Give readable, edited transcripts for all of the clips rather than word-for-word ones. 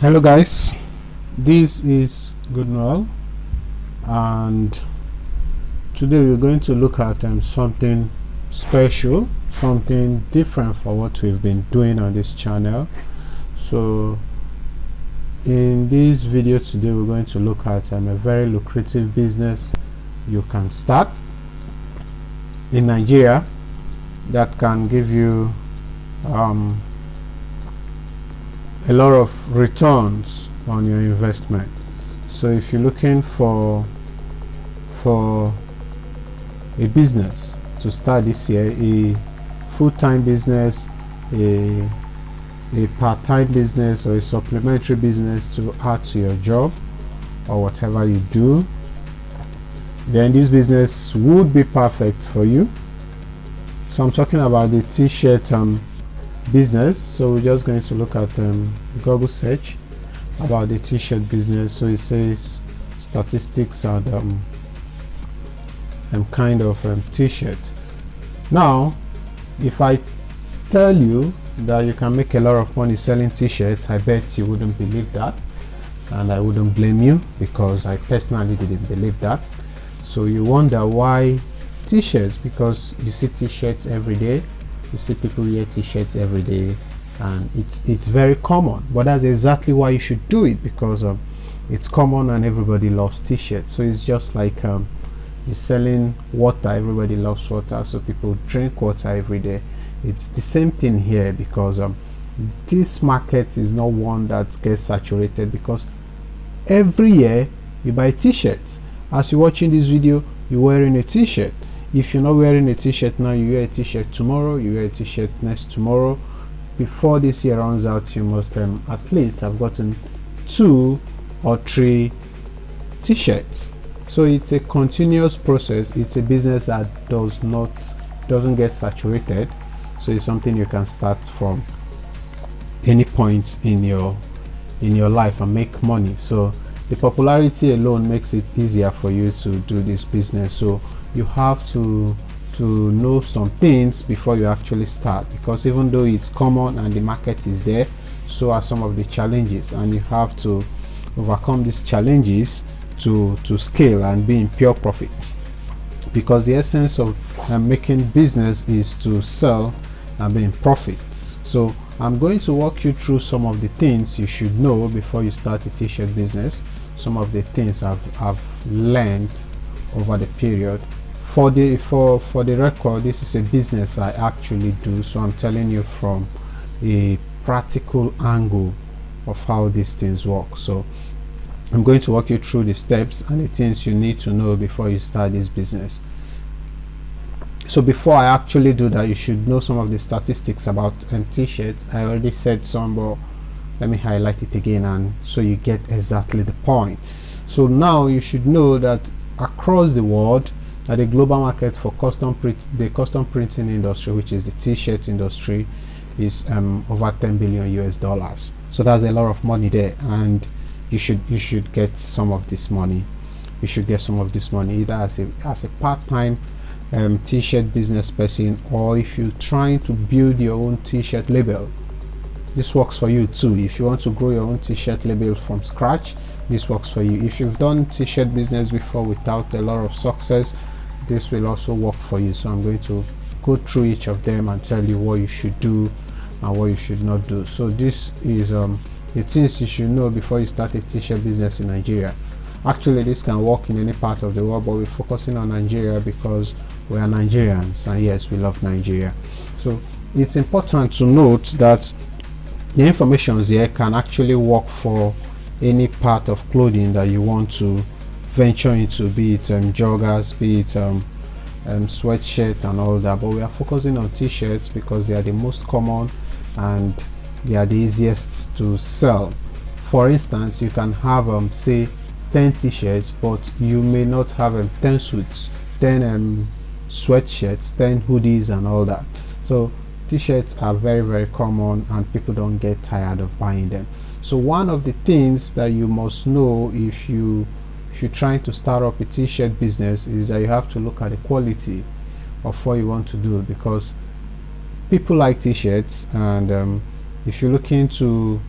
Hello guys, this is Good Noel, and today we're going to look at something special, something different for what we've been doing on this channel. So in this video today we're going to look at a very lucrative business you can start in Nigeria that can give you a lot of returns on your investment. So if you're looking for a business to start this year, a full-time business, a part-time business, or a supplementary business to add to your job or whatever you do, then this business would be perfect for you. So I'm talking about the t-shirt business. So we're just going to look at Google search about the t-shirt business. So it says statistics and kind of t-shirt. Now if I tell you that you can make a lot of money selling t-shirts, I bet you wouldn't believe that, and I wouldn't blame you, because I personally didn't believe that. So you wonder why t-shirts, because you see t-shirts every day, you see people wear t-shirts every day, and it's very common. But that's exactly why you should do it, because it's common and everybody loves t-shirts. So it's just like you're selling water, everybody loves water, so people drink water every day. It's the same thing here, because this market is not one that gets saturated, because every year you buy t-shirts. As you're watching this video, you're wearing a t-shirt. If you're not wearing a t-shirt now, you wear a t-shirt tomorrow, you wear a t-shirt next tomorrow. Before this year runs out, you must at least have gotten 2 or 3 t-shirts. So it's a continuous process. It's a business that doesn't get saturated. So it's something you can start from any point in your life and make money. So the popularity alone makes it easier for you to do this business. So you have to know some things before you actually start, because even though it's common and the market is there, so are some of the challenges, and you have to overcome these challenges to scale and be in pure profit, because the essence of making business is to sell and be in profit. So I'm going to walk you through some of the things you should know before you start a t-shirt business, some of the things I've learned over the period. For the record, this is a business I actually do, so I'm telling you from a practical angle of how these things work. So I'm going to walk you through the steps and the things you need to know before you start this business. So before I actually do that, you should know some of the statistics about t-shirts. I already said some, but let me highlight it again, and so you get exactly the point. So now you should know that across the world, that the global market for the custom printing industry, which is the t-shirt industry, is over $10 billion US. So that's a lot of money there, and you should get some of this money. You should get some of this money either as a part-time t-shirt business person, or if you're trying to build your own t-shirt label, this works for you too. If you want to grow your own t-shirt label from scratch, this works for you. If you've done t-shirt business before without a lot of success, this will also work for you. So I'm going to go through each of them and tell you what you should do and what you should not do. So this is the things you should know before you start a t-shirt business in Nigeria. Actually, this can work in any part of the world, but we're focusing on Nigeria because we are Nigerians, and yes, we love Nigeria. So it's important to note that the information here can actually work for any part of clothing that you want to venture into, be it joggers, be it sweatshirt and all that, but we are focusing on t-shirts because they are the most common and they are the easiest to sell. For instance, you can have say 10 t-shirts, but you may not have 10 suits, 10 sweatshirts, 10 hoodies and all that. So t-shirts are very common and people don't get tired of buying them. So one of the things that you must know if you're trying to start up a t-shirt business is that you have to look at the quality of what you want to do, because people like t-shirts, and if you're looking to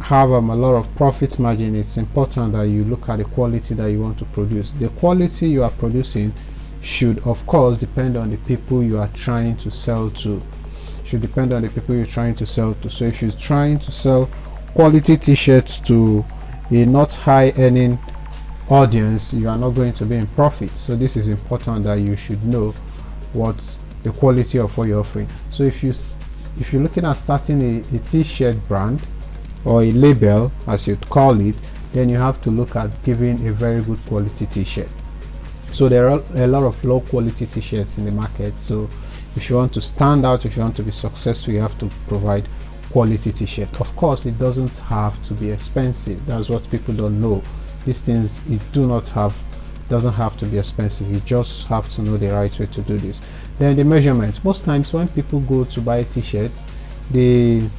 have a lot of profit margin, it's important that you look at the quality that you want to produce. The quality you are producing should of course depend on the people you are trying to sell to. Should depend on the people you're trying to sell to. So if you're trying to sell quality t-shirts to a not high earning audience, you are not going to be in profit. So this is important that you should know what the quality of what you're offering. So if you're looking at starting a t-shirt brand or a label as you'd call it, then you have to look at giving a very good quality t-shirt. So there are a lot of low quality t-shirts in the market. So if you want to stand out, if you want to be successful, you have to provide quality t-shirt. Of course, it doesn't have to be expensive. That's what people don't know. These things doesn't have to be expensive. You just have to know the right way to do this. Then the measurements. Most times when people go to buy t-shirts, they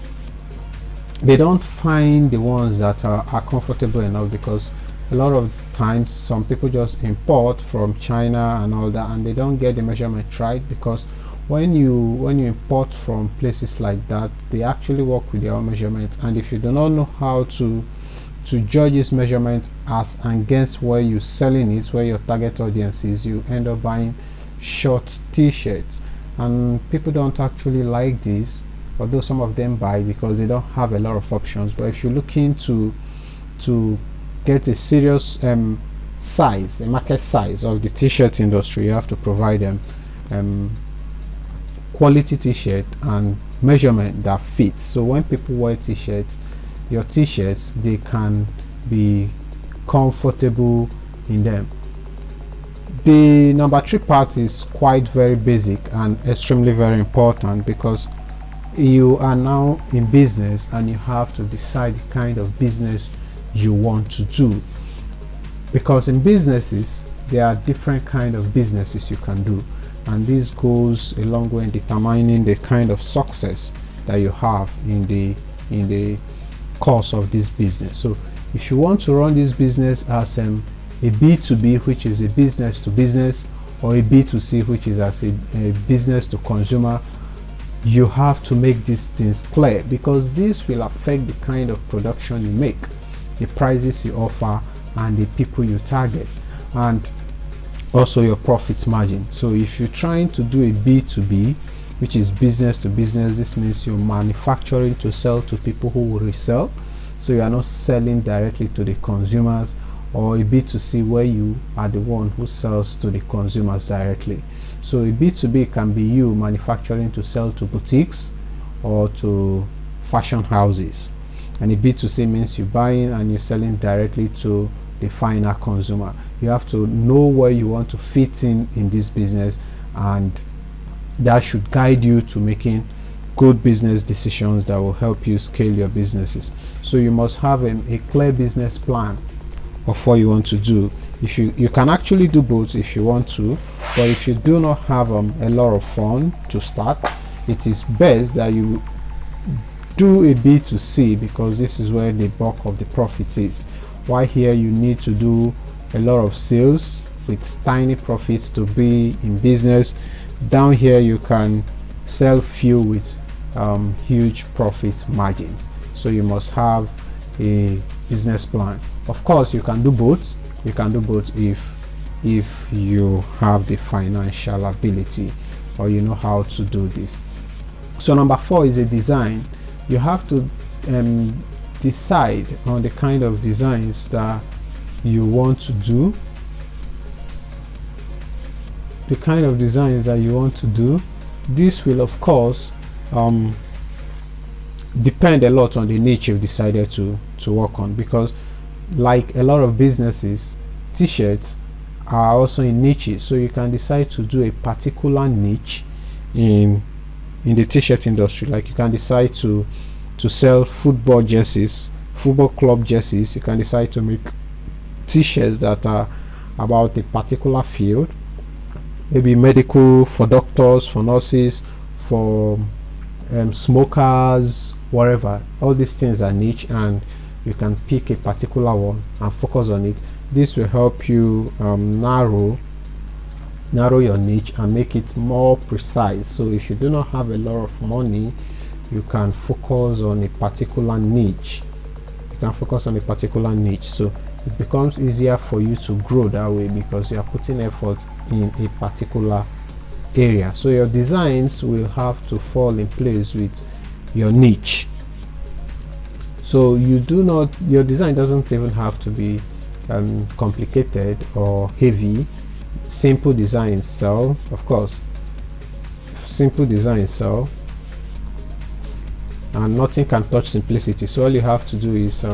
don't find the ones that are comfortable enough, because a lot of times some people just import from China and all that, and they don't get the measurement right, because when you import from places like that, they actually work with their own measurements, and if you do not know how to judge this measurement as against where you're selling it, where your target audience is, you end up buying short t-shirts, and people don't actually like this, although some of them buy because they don't have a lot of options. But if you're looking to get a serious size, a market size of the t-shirt industry, you have to provide them quality t-shirt and measurement that fits. So when people wear t-shirts, your t-shirts, they can be comfortable in them. The number 3 part is quite very basic and extremely very important, because you are now in business and you have to decide the kind of business you want to do, because in businesses there are different kind of businesses you can do, and this goes a long way in determining the kind of success that you have in the course of this business. So if you want to run this business as a B2B, which is a business to business, or a B2C, which is as a business to consumer, you have to make these things clear, because this will affect the kind of production you make, the prices you offer, and the people you target, and also your profit margin. So if you're trying to do a B2B, which is business to business, this means you're manufacturing to sell to people who will resell, so you are not selling directly to the consumers, or a B2C where you are the one who sells to the consumers directly. So a B2B can be you manufacturing to sell to boutiques or to fashion houses, and a B2C means you're buying and you're selling directly to the final consumer. You have to know where you want to fit in this business, and that should guide you to making good business decisions that will help you scale your businesses. So you must have a clear business plan of what you want to do. If you can actually do both if you want to, but if you do not have a lot of fun to start, it is best that you do a B2C, because this is where the bulk of the profit is. Why here you need to do a lot of sales with tiny profits to be in business. Down here you can sell few with huge profit margins. So you must have a business plan. Of course, you can do both. You can do both if you have the financial ability, or you know how to do this. So number 4 is a design. You have to decide on the kind of designs that you want to do. The kind of designs that you want to do. This will of course depend a lot on the niche you've decided to work on, because like a lot of businesses, t-shirts are also in niches. So you can decide to do a particular niche in the t-shirt industry. Like you can decide to sell football jerseys, football club jerseys. You can decide to make t-shirts that are about a particular field, maybe medical, for doctors, for nurses, for smokers, whatever. All these things are niche, and you can pick a particular one and focus on it. This will help you narrow your niche and make it more precise. So if you do not have a lot of money, you can focus on a particular niche can focus on a particular niche. So it becomes easier for you to grow that way because you are putting effort in a particular area. So your designs will have to fall in place with your niche. So your design doesn't even have to be complicated or heavy. Simple designs sell, of course. Simple designs sell, and nothing can touch simplicity. So all you have to do is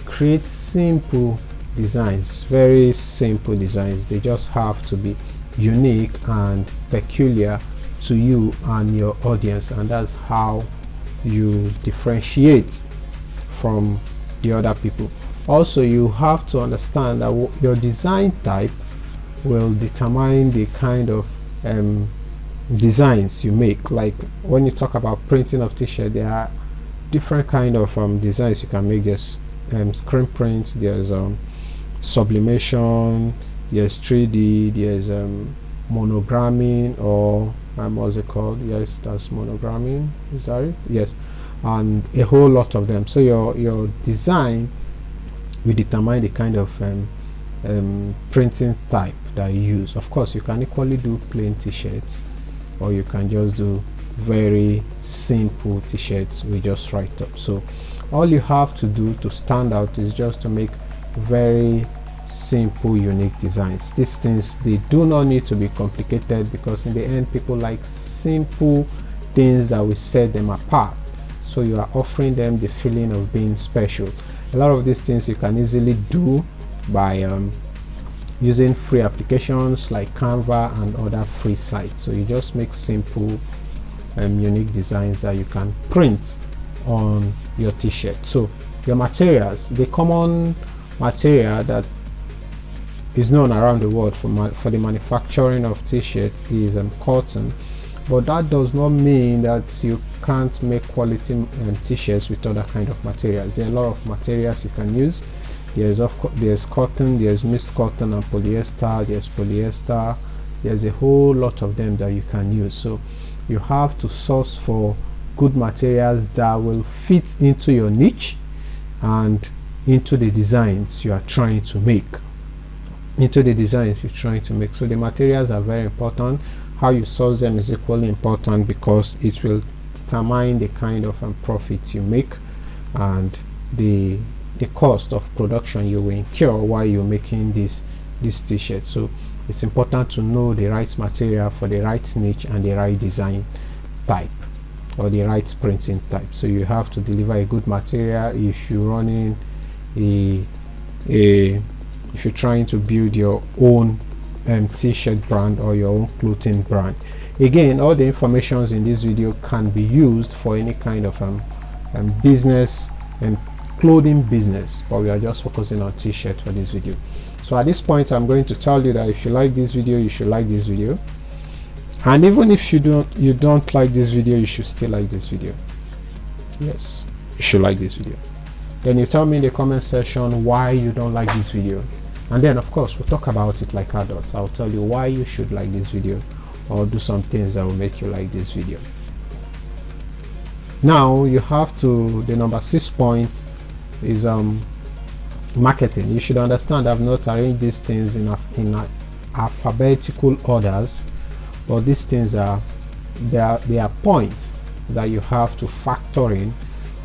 create simple designs, very simple designs. They just have to be unique and peculiar to you and your audience, and that's how you differentiate from the other people. Also, you have to understand that your design type will determine the kind of designs you make. Like when you talk about printing of t-shirt, there are different kind of designs you can make. There's screen print, there's sublimation, there's 3D, there's monogramming, or what's it called? Yes, that's monogramming. Is that it? Yes, and a whole lot of them. So your design will determine the kind of printing type that you use. Of course, you can equally do plain t-shirts, or you can just do very simple t-shirts with just write up. So all you have to do to stand out is just to make very simple, unique designs. These things, they do not need to be complicated, because in the end people like simple things that will set them apart. So you are offering them the feeling of being special. A lot of these things you can easily do by using free applications like Canva and other free sites. So you just make simple unique designs that you can print on your t-shirt. So your materials, the common material that is known around the world for the manufacturing of t-shirt is cotton, but that does not mean that you can't make quality t-shirts with other kind of materials. There are a lot of materials you can use. There's cotton, there's mixed cotton and polyester, there's polyester, there's a whole lot of them that you can use. So you have to source for good materials that will fit into your niche and into the designs you are trying to make. So the materials are very important. How you source them is equally important, because it will determine the kind of profit you make and the cost of production you will incur while you're making this t-shirt. So it's important to know the right material for the right niche and the right design type, or the right printing type. So you have to deliver a good material if you're running if you're trying to build your own t-shirt brand or your own clothing brand. Again, all the informations in this video can be used for any kind of business and clothing business, but we are just focusing on t-shirt for this video. So at this point, I'm going to tell you that if you like this video, you should like this video, and even if you don't like this video, you should still like this video. Yes, you should like this video. Then you tell me in the comment section why you don't like this video, and then of course we'll talk about it like adults. I'll tell you why you should like this video, or do some things that will make you like this video. Now you have to, the number 6 point is marketing. You should understand I've not arranged these things in alphabetical orders, but these things are points that you have to factor in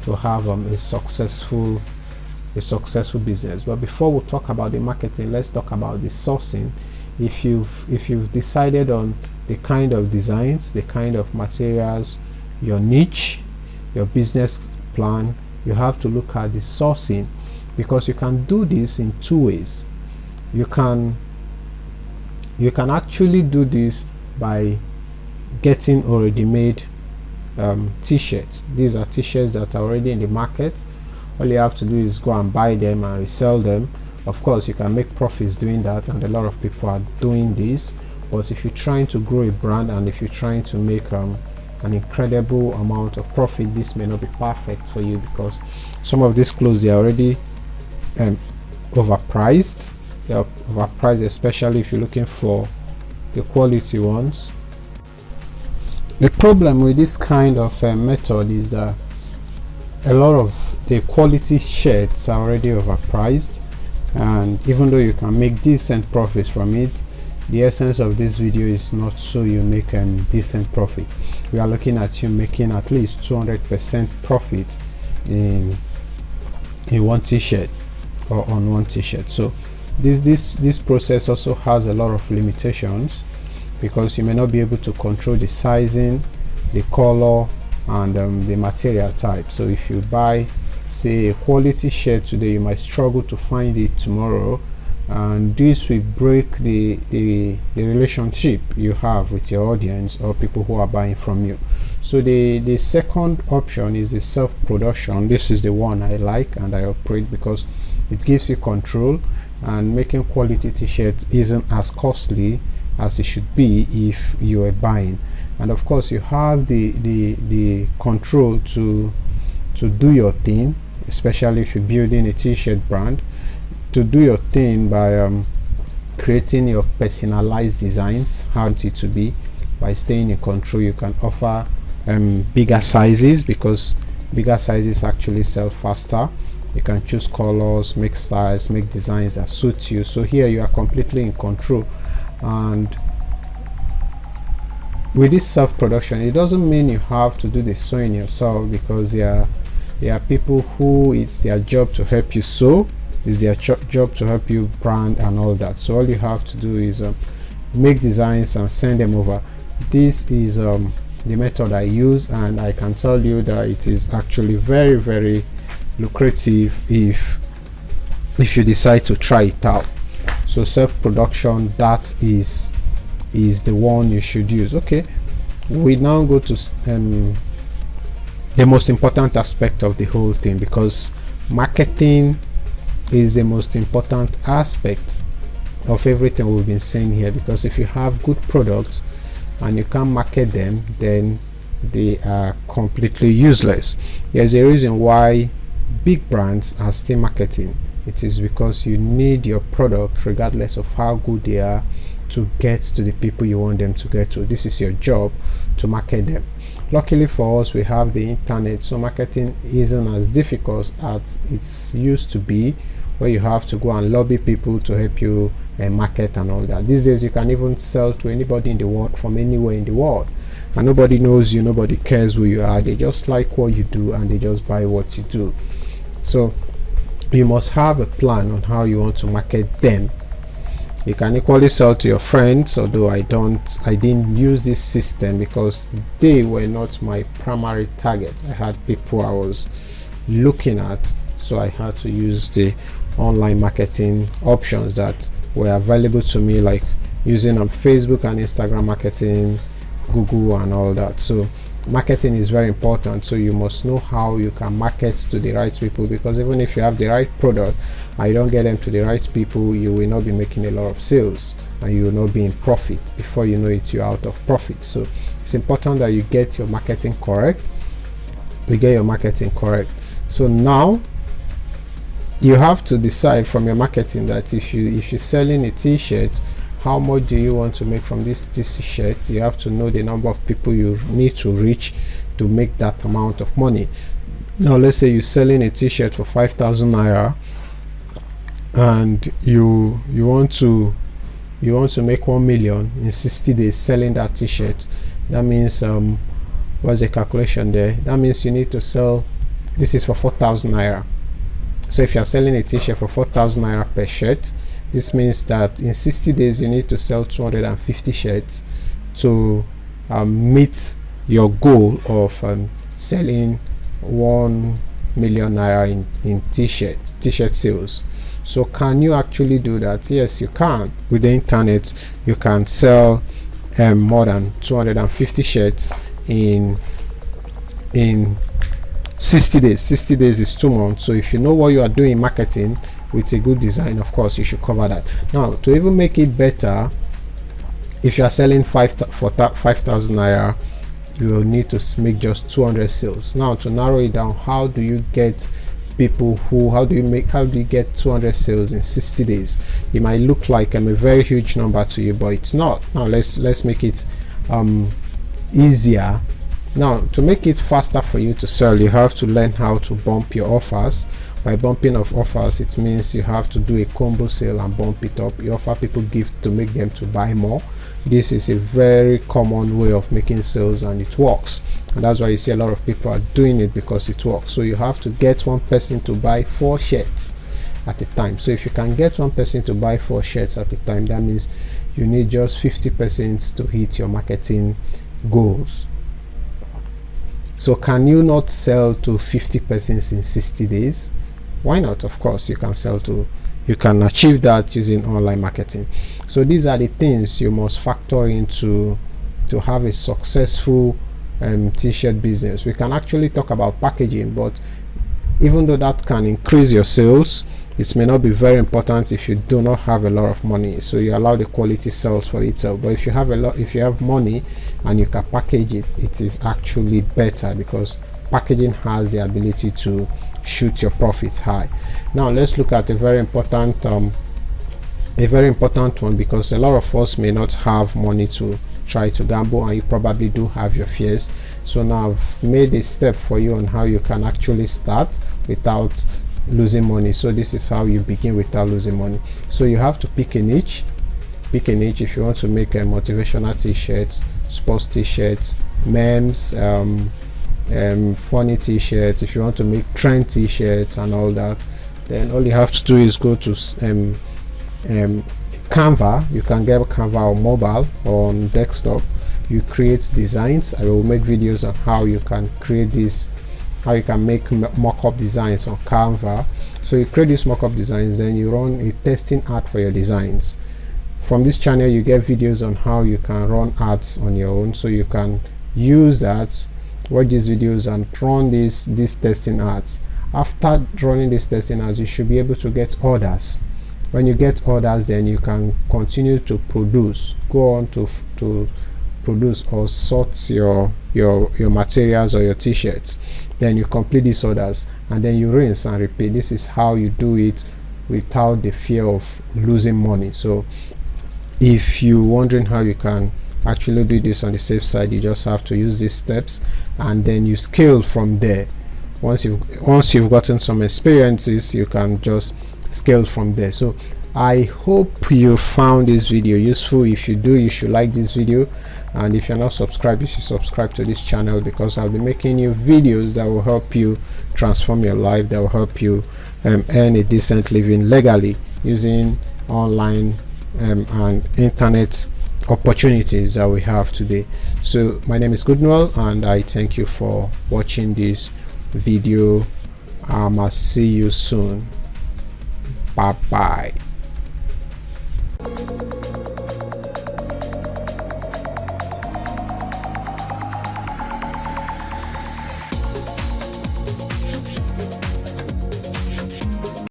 to have a successful business. But before we talk about the marketing, let's talk about the sourcing. If you've decided on the kind of designs, the kind of materials, your niche, your business plan, you have to look at the sourcing, because you can do this in two ways. You can actually do this by getting already made t-shirts. These are t-shirts that are already in the market. All you have to do is go and buy them and resell them. Of course, you can make profits doing that, and a lot of people are doing this. But if you're trying to grow a brand, and if you're trying to make an incredible amount of profit, this may not be perfect for you, because some of these clothes, they are already overpriced. They are overpriced, especially if you're looking for the quality ones. The problem with this kind of method is that a lot of the quality shirts are already overpriced, and even though you can make decent profits from it, the essence of this video is not so you make a decent profit. We are looking at you making at least 200% profit in one t-shirt or on one t-shirt. So this process also has a lot of limitations, because you may not be able to control the sizing, the color, and the material type. So if you buy, say, a quality shirt today, you might struggle to find it tomorrow, and this will break the relationship you have with your audience or people who are buying from you. So the second option is the self-production. This is the one I like and I operate, because it gives you control, and making quality t-shirts isn't as costly as it should be if you are buying. And of course you have the control to do your thing, especially if you're building a t-shirt brand, to do your thing by creating your personalized designs, how it to be, by staying in control. You can offer bigger sizes, because bigger sizes actually sell faster. You can choose colors, make styles, make designs that suit you. So here you are completely in control. And with this self-production, it doesn't mean you have to do the sewing yourself, because there are people who it's their job to help you sew, it's their job to help you brand and all that. So all you have to do is make designs and send them over. This is the method I use, and I can tell you that it is actually very, very lucrative if you decide to try it out. So self-production, that is the one you should use. Okay, we now go to the most important aspect of the whole thing, because marketing is the most important aspect of everything we've been saying here. Because if you have good products and you can't market them, then they are completely useless. There's a reason why big brands are still marketing. It is because you need your product, regardless of how good they are, to get to the people you want them to get to. This is your job, to market them. Luckily for us, we have the internet, so marketing isn't as difficult as it used to be, where you have to go and lobby people to help you market and all that. These days you can even sell to anybody in the world, from anywhere in the world, and nobody knows you, nobody cares who you are. They just like what you do and they just buy what you do. So you must have a plan on how you want to market them. You can equally sell to your friends, although I didn't use this system because they were not my primary target. I had people I was looking at, so I had to use the online marketing options that were available to me, like using Facebook and Instagram marketing, Google and all that. So marketing is very important, so you must know how you can market to the right people, because even if you have the right product and you don't get them to the right people, you will not be making a lot of sales and you will not be in profit. Before you know it, you're out of profit. So it's important that you get your marketing correct. So now you have to decide from your marketing that if you're selling a t-shirt, how much do you want to make from this t-shirt? You have to know the number of people you need to reach to make that amount of money. Now let's say you're selling a t-shirt for 5,000 naira and you want to make 1 million in 60 days selling that t-shirt. That means what's the calculation there? That means you need to sell, this is for 4,000 naira. So if you're selling a t-shirt for 4,000 naira per shirt, this means that in 60 days you need to sell 250 shirts to meet your goal of selling 1 million naira in t-shirt sales. So can you actually do that? Yes, you can. With the internet, you can sell more than 250 shirts in 60 days. 60 days is 2 months. So if you know what you are doing in marketing with a good design, of course you should cover that. Now, to even make it better, if you are selling 5,000 naira, you will need to make just 200 sales. Now, to narrow it down, how do you get people how do you get 200 sales in 60 days? It might look like a very huge number to you, but it's not. Now let's make it easier Now, to make it faster for you to sell, you have to learn how to bump your offers. By bumping of offers, it means you have to do a combo sale and bump it up. You offer people gifts to make them to buy more. This is a very common way of making sales, and it works, and that's why you see a lot of people are doing it, because it works. So you have to get one person to buy 4 shirts at a time. So if you can get one person to buy 4 shirts at a time, that means you need just 50% to hit your marketing goals. So can you not sell to 50 persons in 60 days? Why not? Of course you can you can achieve that using online marketing. So these are the things you must factor into to have a successful t-shirt business. We can actually talk about packaging, but even though that can increase your sales, it may not be very important if you do not have a lot of money. So you allow the quality sales for itself. But if you have money and you can package it, it is actually better, because packaging has the ability to shoot your profits high. Now let's look at a very important one, because a lot of us may not have money to try to gamble, and you probably do have your fears. So now I've made a step for you on how you can actually start without losing money. So this is how you begin without losing money. So you have to pick a niche. If you want to make a motivational t-shirts, sports t-shirts, memes, funny t-shirts, if you want to make trend t-shirts and all that, then all you have to do is go to Canva. You can get Canva on mobile or on desktop. You create designs. I will make videos on how you can create this, how you can make mock-up designs on Canva. So you create these mock-up designs, then you run a testing ad for your designs. From this channel you get videos on how you can run ads on your own, so you can use that, watch these videos and run these testing ads. After running these testing ads, you should be able to get orders. When you get orders, then you can continue to go on to produce or sort your materials or your t-shirts. Then you complete these orders, and then you rinse and repeat. This is how you do it without the fear of losing money. So if you're wondering how you can actually do this on the safe side, you just have to use these steps, and then you scale from there. Once you've gotten some experiences, you can just scale from there. So I hope you found this video useful. If you do, you should like this video, and if you're not subscribed, you should subscribe to this channel, because I'll be making you videos that will help you transform your life, that will help you earn a decent living legally using online and internet opportunities that we have today. So my name is Goodnoel, and I thank you for watching this video. I'll see you soon. Bye bye.